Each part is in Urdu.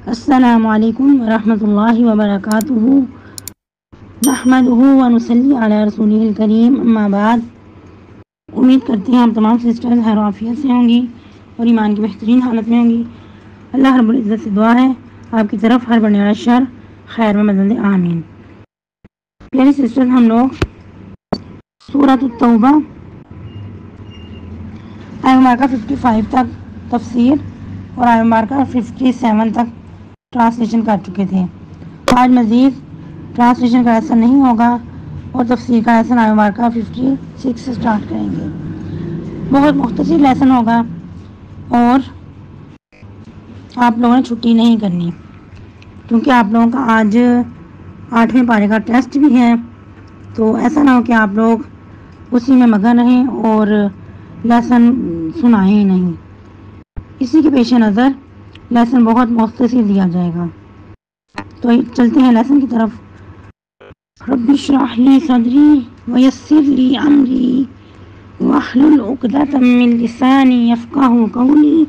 السلام علیکم ورحمۃ اللہ وبرکاتہ۔ نحمدہ ونصلی علی رسولہ الکریم، اما بعد۔ امید کرتے ہیں آپ تمام سسٹرز خیر و عافیت سے ہوں گی اور ایمان کی بہترین حالت میں ہوں گی۔ اللہ رب العزت سے دعا ہے آپ کی طرف ہر بڑنے والا شر خیر میں بدل دے، آمین۔ پیاری سسٹرز، ہم لوگ سورۃ التوبہ آیہ مبارکہ 55 تک تفسیر اور آیہ مبارکہ 57 تک ٹرانسلیشن کر چکے تھے۔ آج مزید ٹرانسلیشن کا لیسن نہیں ہوگا اور تفسیر کا لیسن آیہ مبارکہ 56 سے سٹارٹ کریں گے۔ بہت مختصر لیسن ہوگا اور آپ لوگوں نے چھٹی نہیں کرنی کیونکہ آپ لوگوں کا آج 8ویں پارے کا ٹیسٹ بھی ہے، تو ایسا نہ ہو کہ آپ لوگ اسی میں مگن رہیں اور لیسن سنائیں ہی نہیں۔ اسی کے پیش نظر لیسن بہت مختصر دیا جائے گا، تو چلتے ہیں لیسن کی طرف۔ رب اشرح لی صدری ویسر لی امری واحلل عقدۃ من لسانی یفقہوا قولی۔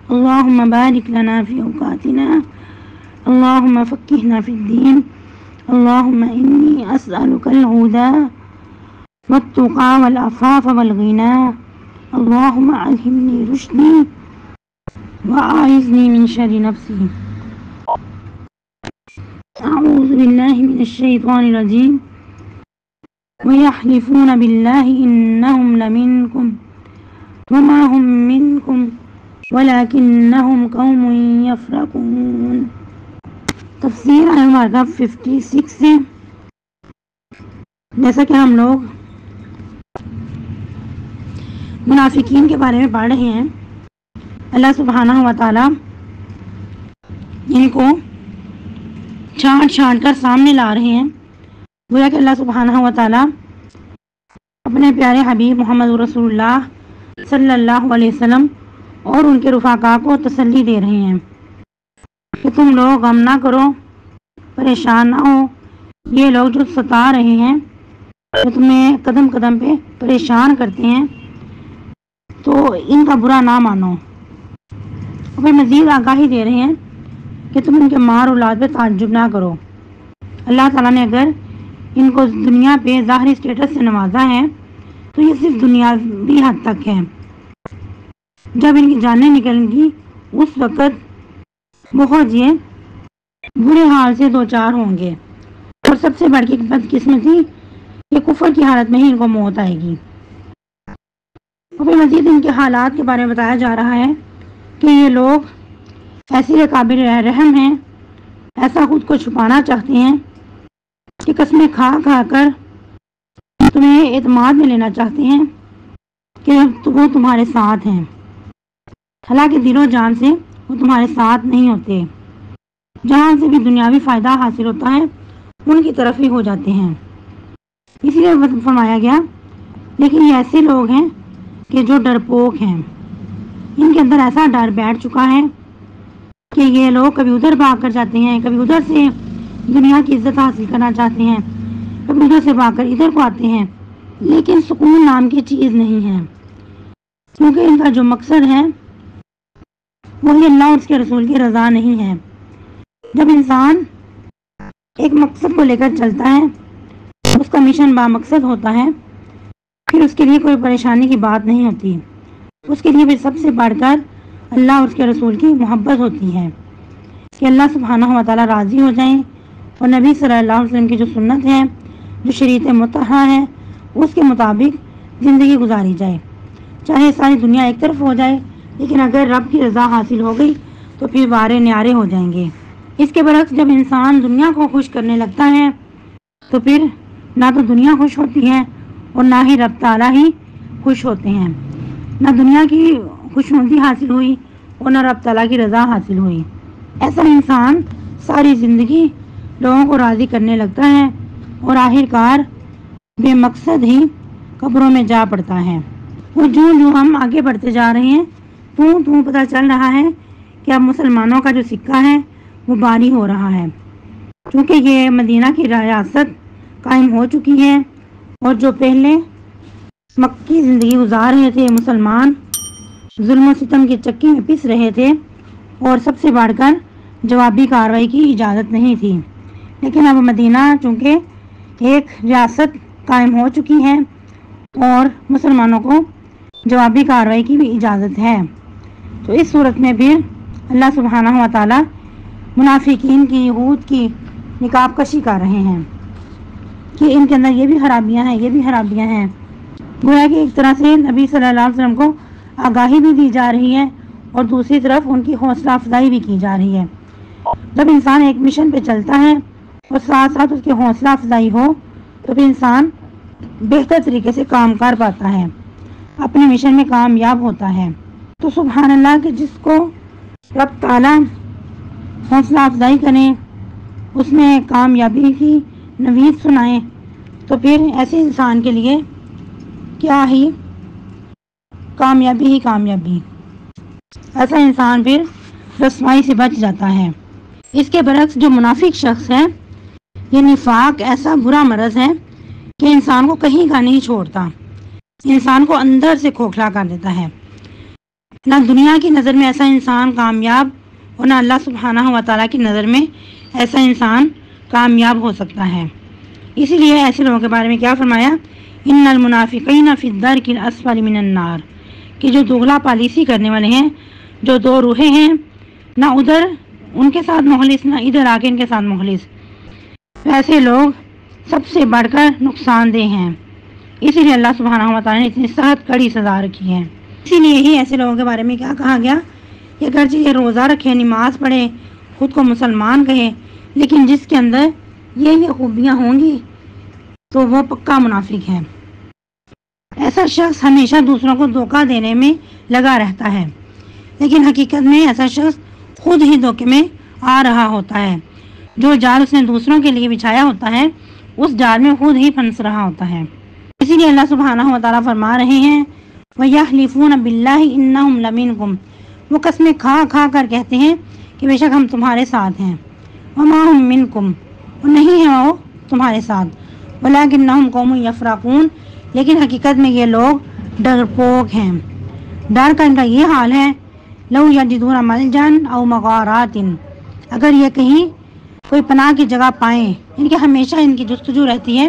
اللہم بارک لنا فی اوقاتنا، اللہم فقہنا فی الدین، اللہم انی اسألک الہدی والتقی والعفاف والغنی، اللہم الہمنی رشدی وأعذنی من شر نفسی۔ اعوذ باللہ من الشیطان الرجیم۔ وَيَحْلِفُونَ بِاللَّهِ إِنَّهُمْ لَمِنْكُمْ وَمَا هُمْ مِنْكُمْ وَلَكِنَّهُمْ قَوْمٌ يَفْرَقُونَ۔ تفسیر آیہ مبارکہ 56 سے، جیسا کہ ہم لوگ منافقین کے بارے میں پڑھ رہے ہیں، اللہ سبحانہ و تعالی ان کو چھانٹ چھانٹ کر سامنے لا رہے ہیں، گویا کہ اللہ سبحانہ و تعالی اپنے پیارے حبیب محمد رسول اللہ صلی اللہ علیہ وسلم اور ان کے رفقاء کو تسلی دے رہے ہیں کہ تم لوگ غم نہ کرو، پریشان نہ ہو۔ یہ لوگ جو ستا رہے ہیں، جو تمہیں قدم قدم پہ پریشان کرتے ہیں، تو ان کا برا نہ مانو۔ اور پھر مزید آگاہی دے رہے ہیں کہ تم ان کے مار اولاد پہ تعجب نہ کرو۔ اللہ تعالیٰ نے اگر ان کو دنیا پہ ظاہری اسٹیٹس سے نوازا ہے تو یہ صرف دنیاوی حد تک ہے۔ جب ان کی جانیں نکلیں گی اس وقت بہت یہ برے حال سے دوچار ہوں گے، اور سب سے بڑھ کے بدقسمتی کہ کفر کی حالت میں ہی ان کو موت آئے گی۔ اور پھر مزید ان کے حالات کے بارے میں بتایا جا رہا ہے کہ یہ لوگ ایسے قابل رحم ہیں، ایسا خود کو چھپانا چاہتے ہیں کہ قسمیں کھا کھا کر تمہیں اعتماد میں لینا چاہتے ہیں کہ وہ تمہارے ساتھ ہیں، حالانکہ دل و جان سے وہ تمہارے ساتھ نہیں ہوتے۔ جہاں سے بھی دنیاوی فائدہ حاصل ہوتا ہے ان کی طرف ہی ہو جاتے ہیں۔ اسی لیے فرمایا گیا، لیکن یہ ایسے لوگ ہیں کہ جو ڈرپوک ہیں، ان کے اندر ایسا ڈر بیٹھ چکا ہے کہ یہ لوگ کبھی ادھر بھاگ کر جاتے ہیں، کبھی ادھر سے دنیا کی عزت حاصل کرنا چاہتے ہیں، کبھی ادھر سے بھاگ کر ادھر کو آتے ہیں، لیکن سکون نام کی چیز نہیں ہے، کیونکہ ان کا جو مقصد ہے وہی اللہ اور اس کے رسول کی رضا نہیں ہے۔ جب انسان ایک مقصد کو لے کر چلتا ہے، اس کا مشن با مقصد ہوتا ہے، پھر اس کے لیے کوئی پریشانی کی بات نہیں ہوتی۔ اس کے لیے بھی سب سے بڑھ کر اللہ اور اس کے رسول کی محبت ہوتی ہے کہ اللہ سبحانہ و تعالیٰ راضی ہو جائیں اور نبی صلی اللہ علیہ وسلم کی جو سنت ہے، جو شریعت مطہرہ ہے، اس کے مطابق زندگی گزاری جائے۔ چاہے ساری دنیا ایک طرف ہو جائے، لیکن اگر رب کی رضا حاصل ہو گئی تو پھر وارے نیارے ہو جائیں گے۔ اس کے برعکس جب انسان دنیا کو خوش کرنے لگتا ہے تو پھر نہ تو دنیا خوش ہوتی ہے اور نہ ہی رب تعالیٰ ہی خوش ہوتے ہیں۔ نہ دنیا کی خوشنودی حاصل ہوئی اور نہ رب تعالیٰ کی رضا حاصل ہوئی۔ ایسا انسان ساری زندگی لوگوں کو راضی کرنے لگتا ہے اور آخر کار بے مقصد ہی قبروں میں جا پڑتا ہے۔ اور جو ہم آگے بڑھتے جا رہے ہیں تو پتہ چل رہا ہے کہ اب مسلمانوں کا جو سکہ ہے وہ باری ہو رہا ہے، کیونکہ یہ مدینہ کی ریاست قائم ہو چکی ہے، اور جو پہلے مکی زندگی گزار رہے تھے مسلمان، ظلم و ستم کی چکی میں پس رہے تھے اور سب سے بڑھ کر جوابی کارروائی کی اجازت نہیں تھی، لیکن اب مدینہ چونکہ ایک ریاست قائم ہو چکی ہے اور مسلمانوں کو جوابی کارروائی کی بھی اجازت ہے، تو اس صورت میں بھی اللہ سبحانہ و تعالی منافقین کی، یہود کی نقاب کشی کر رہے ہیں کہ ان کے اندر یہ بھی خرابیاں ہیں، یہ بھی خرابیاں ہیں۔ گویا کہ ایک طرح سے نبی صلی اللہ علیہ وسلم کو آگاہی بھی دی جا رہی ہے اور دوسری طرف ان کی حوصلہ افزائی بھی کی جا رہی ہے۔ جب انسان ایک مشن پہ چلتا ہے اور ساتھ ساتھ اس کی حوصلہ افزائی ہو تو پھر انسان بہتر طریقے سے کام کر پاتا ہے، اپنے مشن میں کامیاب ہوتا ہے۔ تو سبحان اللہ کہ جس کو رب تعالیٰ حوصلہ افزائی کریں، اس میں کامیابی کی نوید سنائیں، تو پھر ایسے انسان کے لیے کیا ہی کامیابی، ایسا انسان پھر رسوائی سے بچ جاتا ہے۔ اس کے برعکس جو منافق شخص ہے، یہ نفاق ایسا برا مرض ہے کہ انسان کو کہیں کا نہیں چھوڑتا، انسان کو اندر سے کھوکھلا کر دیتا ہے۔ نہ دنیا کی نظر میں ایسا انسان کامیاب اور نہ اللہ سبحانہ و تعالیٰ کی نظر میں ایسا انسان کامیاب ہو سکتا ہے۔ اسی لیے ایسے لوگوں کے بارے میں کیا فرمایا؟ ان المنافقین فی الدرک الاسفل من النار، کہ جو دوغلا پالیسی کرنے والے ہیں، جو دو روحیں ہیں، نہ ادھر ان کے ساتھ مخلص نہ ادھر آ کے ان کے ساتھ مخلص، ایسے لوگ سب سے بڑھ کر نقصان دہ ہیں۔ اسی لیے اللہ سبحانہ و تعالیٰ نے اتنی سخت کڑی سزا رکھی ہے۔ اسی لیے ہی ایسے لوگوں کے بارے میں کیا کہا گیا کہ اگرچہ یہ روزہ رکھے، نماز پڑھے، خود کو مسلمان کہے، لیکن جس کے اندر یہ خوبیاں ہوں گی تو وہ پکا منافق ہے۔ ایسا شخص ہمیشہ دوسروں کو دھوکہ دینے میں لگا رہتا ہے، لیکن حقیقت میں ایسا شخص خود ہی دھوکے میں آ رہا ہوتا ہے۔ جو جال اس نے دوسروں کے لیے بچھایا ہوتا ہے، اس جال میں خود ہی پھنس رہا ہوتا ہے۔ اسی لیے اللہ سبحانہ و تعالیٰ فرما رہے ہیں وَيَحْلِفُونَ بِاللَّهِ إِنَّهُمْ لَمِنْكُمْ، وہ قسمیں کھا کھا کر کہتے ہیں کہ بے شک ہم تمہارے ساتھ ہیں، وَمَا هُمْ مِنْكُمْ، اور نہیں ہیں وہ تمہارے ساتھ، وَلَكِنَّهُمْ قَوْمٌ يَفْرَقُونَ، لیکن حقیقت میں یہ لوگ ڈرپوک ہیں۔ ڈر کا ان کا یہ حال ہے لَوْ يَجِدُونَ مَلْجَأً أَوْ مَغَارَاتٍ، اگر یہ کہیں کوئی پناہ کی جگہ پائیں، ان کے ہمیشہ ان کی جستجو رہتی ہے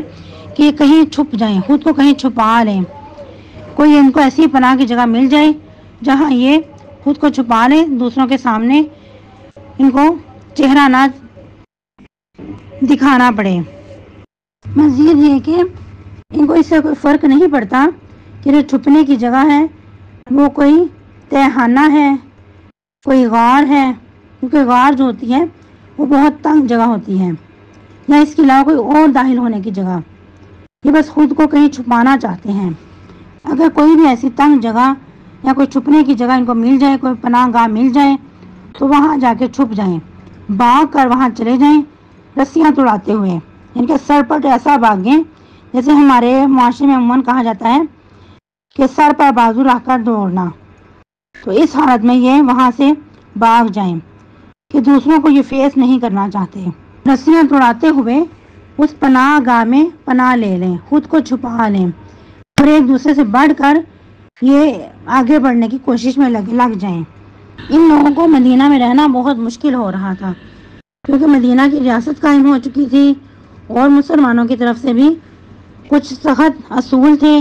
کہ یہ کہیں چھپ جائیں، خود کو کہیں چھپا لیں، کوئی ان کو ایسی پناہ کی جگہ مل جائے جہاں یہ خود کو چھپا لیں، دوسروں کے سامنے ان کو چہرہ نہ دکھانا پڑے۔ مزید یہ کہ ان کو اس سے کوئی فرق نہیں پڑتا کہ جو چھپنے کی جگہ ہے وہ کوئی تہخانہ ہے، کوئی غار ہے، کیونکہ غار جو ہوتی ہے وہ بہت تنگ جگہ ہوتی ہے، یا اس کے علاوہ کوئی اور داخل ہونے کی جگہ، یہ بس خود کو کہیں چھپانا چاہتے ہیں۔ اگر کوئی بھی ایسی تنگ جگہ یا کوئی چھپنے کی جگہ ان کو مل جائے، کوئی پناہ گاہ مل جائے تو وہاں جا کے چھپ جائیں، بھاگ کر وہاں چلے جائیں رسیاں توڑاتے ہوئے، ان کے سر پر ایسا بھاگیں جیسے ہمارے معاشرے میں عموماً کہا جاتا ہے کہ سر پر بازو رکھ کر دوڑنا، تو اس حالت میں یہ وہاں سے بھاگ جائیں کہ دوسروں کو یہ فیس نہیں کرنا چاہتے، رسیاں توڑاتے ہوئے اس پناہ گاہ میں پناہ لے لیں، خود کو چھپا لیں اور ایک دوسرے سے بڑھ کر یہ آگے بڑھنے کی کوشش میں لگ جائیں۔ ان لوگوں کو مدینہ میں رہنا بہت مشکل ہو رہا تھا، کیونکہ مدینہ کی ریاست قائم ہو چکی تھی اور مسلمانوں کی طرف سے بھی کچھ سخت اصول تھے،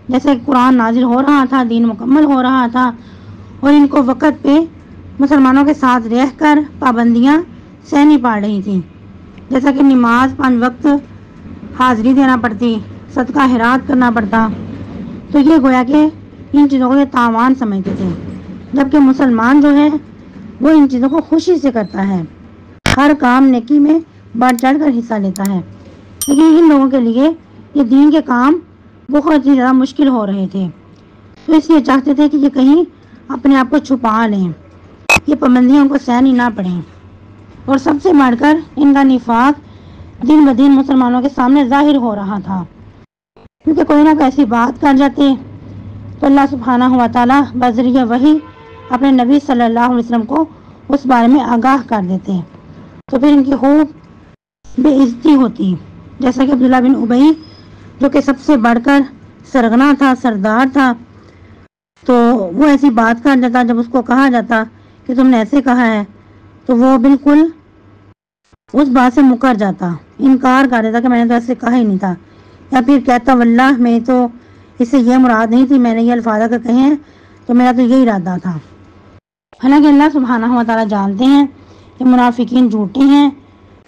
جیسے قرآن نازل ہو رہا تھا، دین مکمل ہو رہا تھا، اور ان کو وقت پہ مسلمانوں کے ساتھ رہ کر پابندیاں سہنی پڑ رہی تھیں، جیسا کہ نماز 5 وقت حاضری دینا پڑتی، صدقہ خیرات کرنا پڑتا، تو یہ گویا کہ ان چیزوں کو یہ تاوان سمجھتے تھے، جبکہ مسلمان جو ہے وہ ان چیزوں کو خوشی سے کرتا ہے، ہر کام نیکی میں بڑھ چڑھ کر حصہ لیتا ہے، لیکن ان لوگوں کے لیے یہ دین کے کام بہت ہی زیادہ مشکل ہو رہے تھے، تو اس لیے چاہتے تھے کہ یہ کہیں اپنے آپ کو چھپا لیں، یہ پابندیوں کو سہنی نہ پڑیں، اور سب سے بڑھ کر ان کا نفاق دن بدن مسلمانوں کے سامنے ظاہر ہو رہا تھا، کیونکہ کوئی نہ کوئی ایسی بات کر جاتے تو اللہ سبحانہ و تعالیٰ بذریعہ وحی اپنے نبی صلی اللہ علیہ وسلم کو اس بارے میں آگاہ کر دیتے، تو پھر ان کی خوب بے عزتی ہوتی، جیسا کہ عبداللہ بن ابی جو کہ سب سے بڑھ کر سرغنہ تھا، سردار تھا، تو وہ ایسی بات کر جاتا، جب اس کو کہا جاتا کہ تم نے ایسے کہا ہے تو وہ بالکل اس بات سے مکر جاتا، انکار کر دیتا کہ میں نے تو ایسے کہا ہی نہیں تھا، یا پھر کہتا واللہ میں تو اس سے یہ مراد نہیں تھی، میں نے یہ الفاظ اگر کہے ہیں تو میرا تو یہی ارادہ تھا۔ حالانکہ اللہ سبحانہ و تعالیٰ جانتے ہیں کہ منافقین جھوٹے ہیں،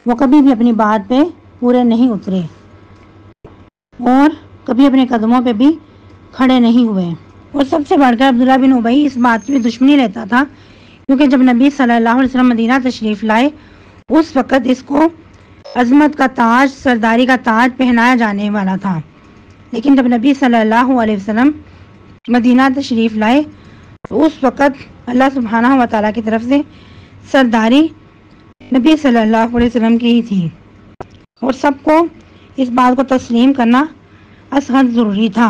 وہ کبھی بھی اپنی بات پہ پورے نہیں اترے اور کبھی اپنے قدموں پہ بھی کھڑے نہیں ہوئے۔ اور سب سے بڑھ کر عبداللہ بن ابی اس بات کی بھی دشمنی لیتا تھا، کیونکہ جب نبی صلی اللہ علیہ وسلم مدینہ تشریف لائے اس وقت اس کو عظمت کا تاج، سرداری کا تاج پہنایا جانے والا تھا، لیکن جب نبی صلی اللہ علیہ وسلم مدینہ تشریف لائے تو اس وقت اللہ سبحانہ و تعالیٰ کی طرف سے سرداری نبی صلی اللہ علیہ وسلم کی ہی تھی، اور سب کو اس بات کو تسلیم کرنا ازحد ضروری تھا۔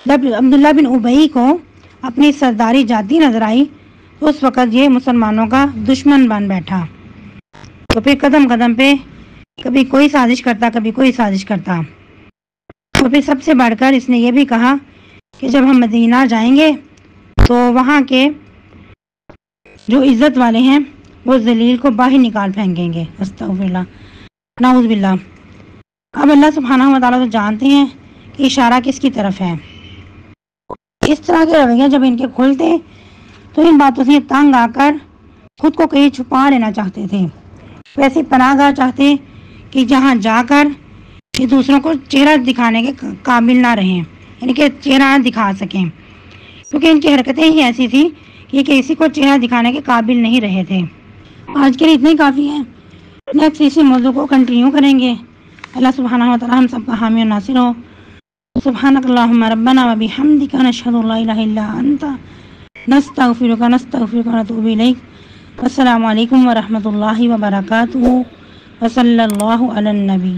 جب عبداللہ بن ابی کو اپنی سرداری جاتی نظر آئی تو اس وقت یہ مسلمانوں کا دشمن بن بیٹھا، تو پھر قدم قدم پہ کبھی کوئی سازش کرتا، کبھی کوئی سازش کرتا، اور پھر سب سے بڑھ کر اس نے یہ بھی کہا کہ جب ہم مدینہ جائیں گے تو وہاں کے جو عزت والے ہیں وہ ذلیل کو باہر نکال پھینکیں گے۔ استغفر اللہ، نعوذ باللہ۔ اب اللہ سبحانہ و تعالیٰ تو جانتے ہیں کہ اشارہ کس کی طرف ہے۔ اس طرح کے رویے جب ان کے کھلتے تو ان باتوں سے تنگ آ کر خود کو کہیں چھپا لینا چاہتے تھے، ویسے پناہ گاہ چاہتے کہ جہاں جا کر یہ دوسروں کو چہرہ دکھانے کے قابل نہ رہیں، یعنی کہ چہرہ نہ دکھا سکیں، کیونکہ ان کی حرکتیں ہی ایسی تھی کہ کسی کو چہرہ دکھانے کے قابل نہیں رہے تھے۔ آج کے لیے اتنا ہی کافی ہے، نیکسٹ اسی موضوع کو کنٹینیو کریں گے۔ اللہ سبحانہ و تعالیٰ ہم سب کا حامی و ناصر ہو۔ سبحانک اللہم ربنا و بحمدک نشہد ان لا الہ الا انت نستغفرک و نتوب الیک۔ السلام علیکم ورحمۃ اللہ وبرکاتہ، وصلی اللہ علی النبی۔